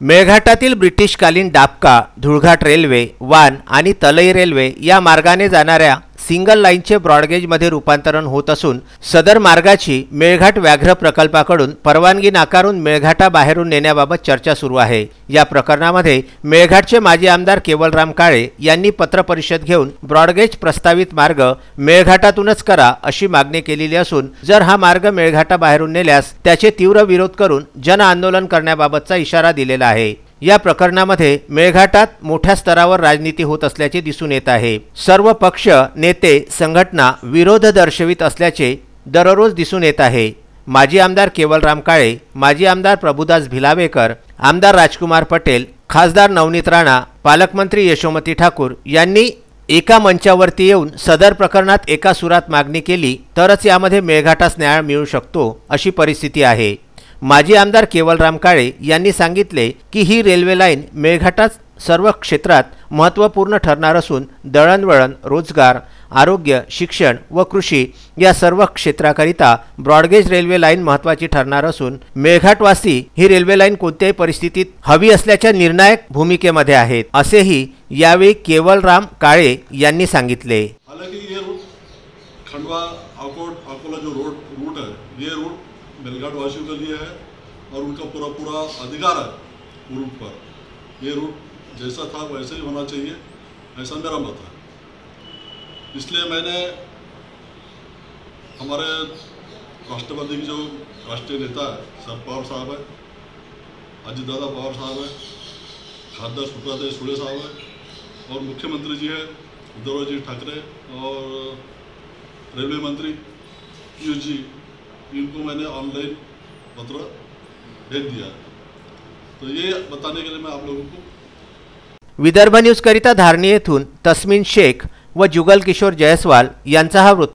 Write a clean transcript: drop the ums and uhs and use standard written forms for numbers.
मेळघाटातील ब्रिटिशकालीन डाबका, धुळघाट रेल्वे, वान आणि तलई रेल्वे या मार्गाने जाणाऱ्या सिंगल लाईनचे ब्रॉडगेजमध्ये रूपांतरण होत असून सदर मार्गाची मेळघाट व्याघ्र प्रकल्पाकडून परवानगी नाकारून मेळघाटाबाहेरून नेण्याबाबत चर्चा सुरू आहे। या प्रकरणामध्ये मेळघाटचे माजी आमदार केवलराम काळे यांनी पत्रपरिषद घेऊन ब्रॉडगेज प्रस्तावित मार्ग मेळघाटातूनच करा अशी मागणी केलेली असून जर हा मार्ग मेळघाटाबाहेरून नेल्यास त्याचे तीव्र विरोध करून जन आंदोलन करण्याबाबतचा इशारा दिलेला आहे। या प्रकरणामध्ये मेळघाटात मोठ्या स्तरावर राजनीती होत असल्याचे दिसून येत आहे। सर्व पक्ष, नेते, संघटना विरोध दर्शवित असल्याचे दररोज दिसून येत आहे। माजी आमदार केवलराम काळे, माजी आमदार प्रभुदास भिलावेकर, आमदार राजकुमार पटेल, खासदार नवनीत राणा, पालकमंत्री यशोमती ठाकूर यांनी एका मंचावरती येऊन सदर प्रकरणात एका सुरात मागणी केली तरच यामध्ये मेळघाटास न्याय मिळू शकतो अशी परिस्थिती आहे। माजी आमदार केवलराम काळे यांनी सांगितले की ही रेल्वे लाईन मेळघाटात सर्व क्षेत्रात महत्त्वपूर्ण ठरणार असून दळणवळण, रोजगार, आरोग्य, शिक्षण व कृषी या सर्व क्षेत्राकरिता ब्रॉडगेज रेल्वे लाईन महत्त्वाची ठरणार असून मेळघाटवासी ही रेल्वे लाईन कोणत्याही परिस्थितीत हवी असल्याच्या निर्णायक भूमिकेमध्ये आहेत असेही यावेळी केवलराम काळे यांनी सांगितले। खंडवा अकोला जो रूट है, ये रूट मेळघाट वासियों के लिए है और उनका पूरा अधिकार है रूट पर। ये रूट जैसा था वैसे ही होना चाहिए, ऐसा मेरा मत है। इसलिए मैंने हमारे राष्ट्रवादी के जो राष्ट्रीय नेता है शरद पवार साहब है, अजीत दादा पवार साहब है, खासदार सुब्रत सुळे साहब है और मुख्यमंत्री जी है उद्धव जी ठाकरे और रेलवे मंत्री पीयूष जी, इनको मैंने ऑनलाइन पत्र भेज दिया। तो ये बताने के लिए मैं आप लोगों को। विदर्भ न्यूज करिता धारणी येथून तस्मीन शेख व जुगल किशोर जयस्वाल यांचा हा वृत्त।